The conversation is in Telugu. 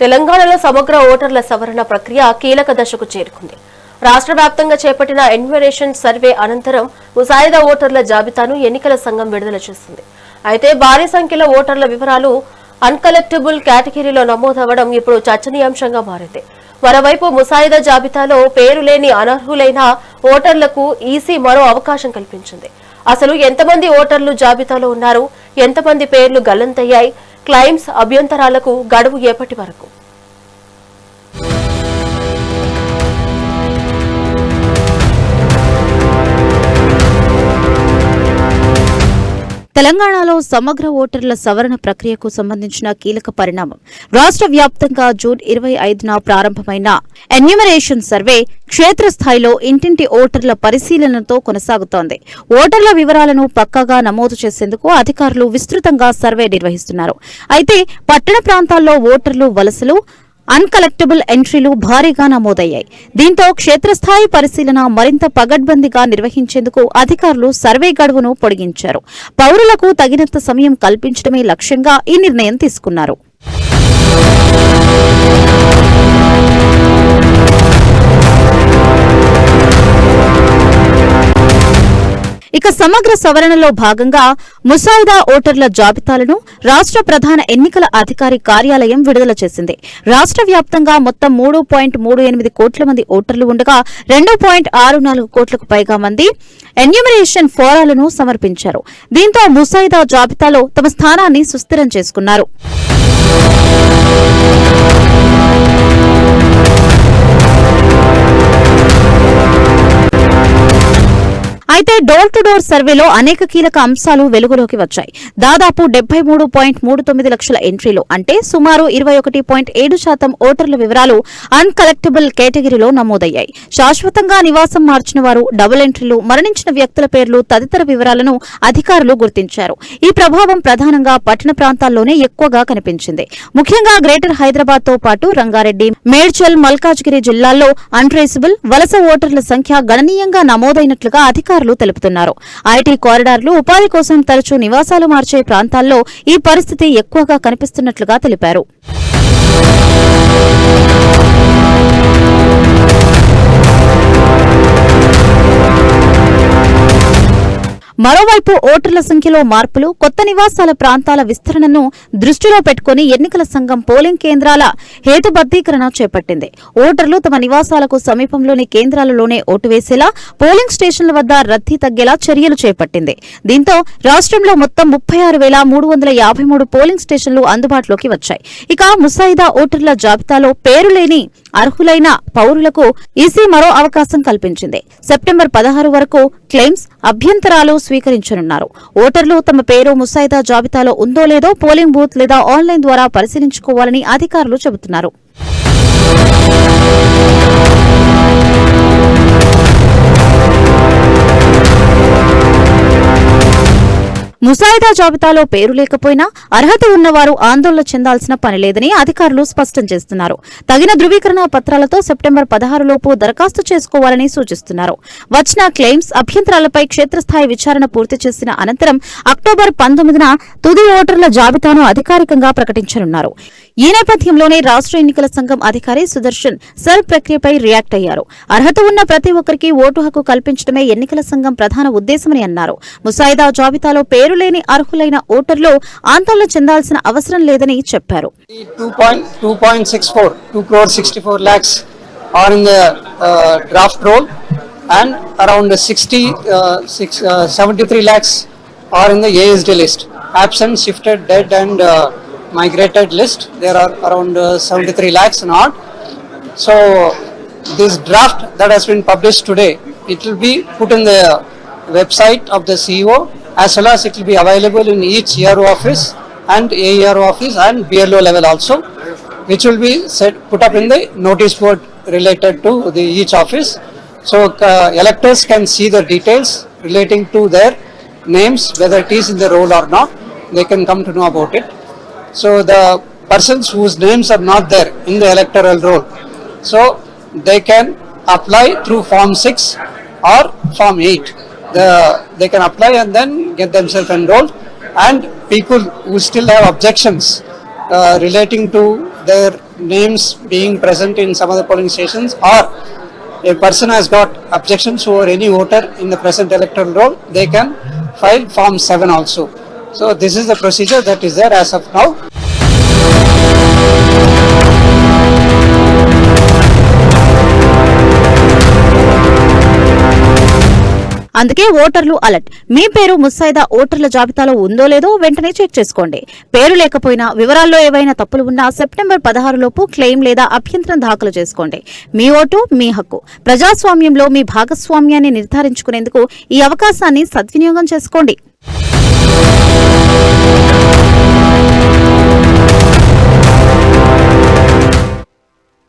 తెలంగాణలో సమగ్ర ఓటర్ల సవరణ ప్రక్రియ కీలక దశకు చేరుకుంది. రాష్ట్ర వ్యాప్తంగా చేపట్టిన ఎన్యూమరేషన్ సర్వే అనంతరం ముసాయిదా ఓటర్ల జాబితాను ఎన్నికల సంఘం విడుదల చేసింది. అయితే భారీ సంఖ్యలో ఓటర్ల వివరాలు అన్కలెక్టబుల్ కేటగిరీలో నమోదవడం ఇప్పుడు చర్చనీయాంశంగా మారింది. మరోవైపు ముసాయిదా జాబితాలో పేరు లేని అనర్హులైన ఓటర్లకు ఈసీ మరో అవకాశం కల్పించింది. అసలు ఎంతమంది ఓటర్లు జాబితాలో ఉన్నారు, ఎంతమంది పేర్లు గల్లంతయ్యాయి, క్లెయిమ్స్ అభ్యంతరాలకు గడువు ఎప్పటి వరకు? తెలంగాణలో సమగ్ర ఓటర్ల సవరణ ప్రక్రియకు సంబంధించిన కీలక పరిణామం. రాష్ట్ర వ్యాప్తంగా జూన్ 25న ప్రారంభమైన ఎన్యూమరేషన్ సర్వే క్షేత్రస్థాయిలో ఇంటింటి ఓటర్ల పరిశీలనతో కొనసాగుతోంది. ఓటర్ల వివరాలను పక్కాగా నమోదు చేసేందుకు అధికారులు విస్తృతంగా సర్వే నిర్వహిస్తున్నారు. అయితే పట్టణ ప్రాంతాల్లో ఓటర్లు వలసలు అన్కలెక్టబుల్ ఎంట్రీలు భారీగా నమోదయ్యాయి. దీంతో క్షేత్రస్థాయి పరిశీలన మరింత పగడ్బందీగా నిర్వహించేందుకు అధికారులు సర్వే గడువును పొడిగించారు. పౌరులకు తగినంత సమయం కల్పించడమే లక్ష్యంగా ఈ నిర్ణయం తీసుకున్నారు. ఇక సమగ్ర సవరణలో భాగంగా ముసాయిదా ఓటర్ల జాబితాలను రాష్ట్ర ప్రధాన ఎన్నికల అధికారి కార్యాలయం విడుదల చేసింది. రాష్ట్ర వ్యాప్తంగా మొత్తం 3.38 కోట్ల మంది ఓటర్లు ఉండగా 2.64 కోట్లకు పైగా మంది ఎన్యూమరేషన్ ఫారాలను సమర్పించారు. దీంతో ముసాయిదా జాబితాలో తమ స్థానాన్ని సుస్థిరం చేసుకున్నారు. అయితే డోర్ టు డోర్ సర్వేలో అనేక కీలక అంశాలు వెలుగులోకి వచ్చాయి. దాదాపు 73.39 లక్షల ఎంట్రీలు అంటే సుమారు 21.7% ఓటర్ల వివరాలు అన్కలెక్టబుల్ కేటగిరీలో నమోదయ్యాయి. శాశ్వతంగా నివాసం మార్చిన వారు, డబుల్ ఎంట్రీలు, మరణించిన వ్యక్తుల పేర్లు తదితర వివరాలను అధికారులు గుర్తించారు. ఈ ప్రభావం ప్రధానంగా పట్టణ ప్రాంతాల్లోనే ఎక్కువగా కనిపించింది. ముఖ్యంగా గ్రేటర్ హైదరాబాద్ తో పాటు రంగారెడ్డి, మేడ్చల్, మల్కాజ్గిరి జిల్లాల్లో అన్ట్రేసబుల్ వలస ఓటర్ల సంఖ్య గణనీయంగా నమోదైనట్లుగా అధికారులు తెలుపుతున్నారు. ఐటీ కారిడార్లు, ఉపాధి కోసం తరచూ నివాసాలు మార్చే ప్రాంతాల్లో ఈ పరిస్థితి ఎక్కువగా కనిపిస్తున్నట్లుగా తెలిపారు. మరోవైపు ఓటర్ల సంఖ్యలో మార్పులు, కొత్త నివాసాల ప్రాంతాల విస్తరణను దృష్టిలో పెట్టుకుని ఎన్నికల సంఘం పోలింగ్ కేంద్రాల హేతుబద్దీకరణ చేపట్టింది. ఓటర్లు తమ నివాసాలకు సమీపంలోని కేంద్రాలలోనే ఓటు వేసేలా, పోలింగ్ స్టేషన్ల వద్ద రద్దీ తగ్గేలా చర్యలు చేపట్టింది. దీంతో రాష్ట్రంలో మొత్తం 36,353 పోలింగ్ స్టేషన్లు అందుబాటులోకి వచ్చాయి. ఇక ముసాయిదా ఓటర్ల జాబితాలో పేరు లేని అర్హులైన పౌరులకు ఈసీ మరో అవకాశం కల్పించింది. సెప్టెంబర్ 16 వరకు క్లెయిమ్స్ అభ్యంతరాలు స్వీకరించనున్నారు. ఓటర్లు తమ పేరు ముసాయిదా జాబితాలో ఉందో లేదో పోలింగ్ బూత్ లేదా ఆన్లైన్ ద్వారా పరిశీలించుకోవాలని అధికారులు చెబుతున్నారు. ముసాయిదా జాబితాలో పేరు లేకపోయినా అర్హత ఉన్నవారు ఆందోళన చెందాల్సిన పని లేదని అధికారులు స్పష్టం చేస్తున్నారు. తగిన ధృవీకరణ పత్రాలతో సెప్టెంబర్ 16 లోపు దరఖాస్తు చేసుకోవాలని సూచిస్తున్నారు. వచ్చిన క్లెయిమ్స్ అభ్యంతరాలపై క్షేత్రస్థాయి విచారణ పూర్తి చేసిన అనంతరం అక్టోబర్ 19న తుది ఓటర్ల జాబితాను అధికారికంగా ప్రకటించనున్నారు. ఈ నేపథ్యంలోనే రాష్ట్ర ఎన్నికల సంఘం అధికారి సుదర్శన్ సెల్ ప్రక్రియపై రియాక్ట్ అయ్యారు. అర్హత ఉన్న ప్రతి ఒక్కరికి ఓటు హక్కు కల్పించడమే ఎన్నికల సంఘం ప్రధాన ఉద్దేశమని అన్నారు. ముసాయిదా జాబితాలో పేరు లేని అర్హులైన ఓటర్లు ఆందోళన చెందాల్సిన అవసరం లేదని చెప్పారు. 2.64 lakhs are in the draft roll and around 73 lakhs are in the ASD list. Absent, shifted, dead and migrated list. There are around 73 lakhs and odd. So this draft that has been published today, it will be put in the website of the CEO, as well as it will be available in each ERO office and AERO office and BLO level also, which will be put up in the notice board related to each office. So electors can see the details relating to their names, whether it is in the roll or not. They can come to know about it. So the persons whose names are not there in the electoral roll, so they can apply through Form 6 or Form 8. They can apply and then get themselves enrolled. And people who still have objections relating to their names being present in some of the polling stations, or a person has got objections over any voter in the present electoral roll, they can file Form 7 also. So this is the procedure that is there as of now. అందుకే ఓటర్లు అలర్ట్. మీ పేరు ముసాయిదా ఓటర్ల జాబితాలో ఉందో లేదో వెంటనే చెక్ చేసుకోండి. పేరు లేకపోయినా, వివరాల్లో ఏవైనా తప్పులు ఉన్నా సెప్టెంబర్ 16 లోపు క్లెయిమ్ లేదా అభ్యంతరం దాఖలు చేసుకోండి. మీ ఓటు మీ హక్కు. ప్రజాస్వామ్యంలో మీ భాగస్వామ్యాన్ని నిర్ధారించుకునేందుకు ఈ అవకాశాన్ని సద్వినియోగం చేసుకోండి.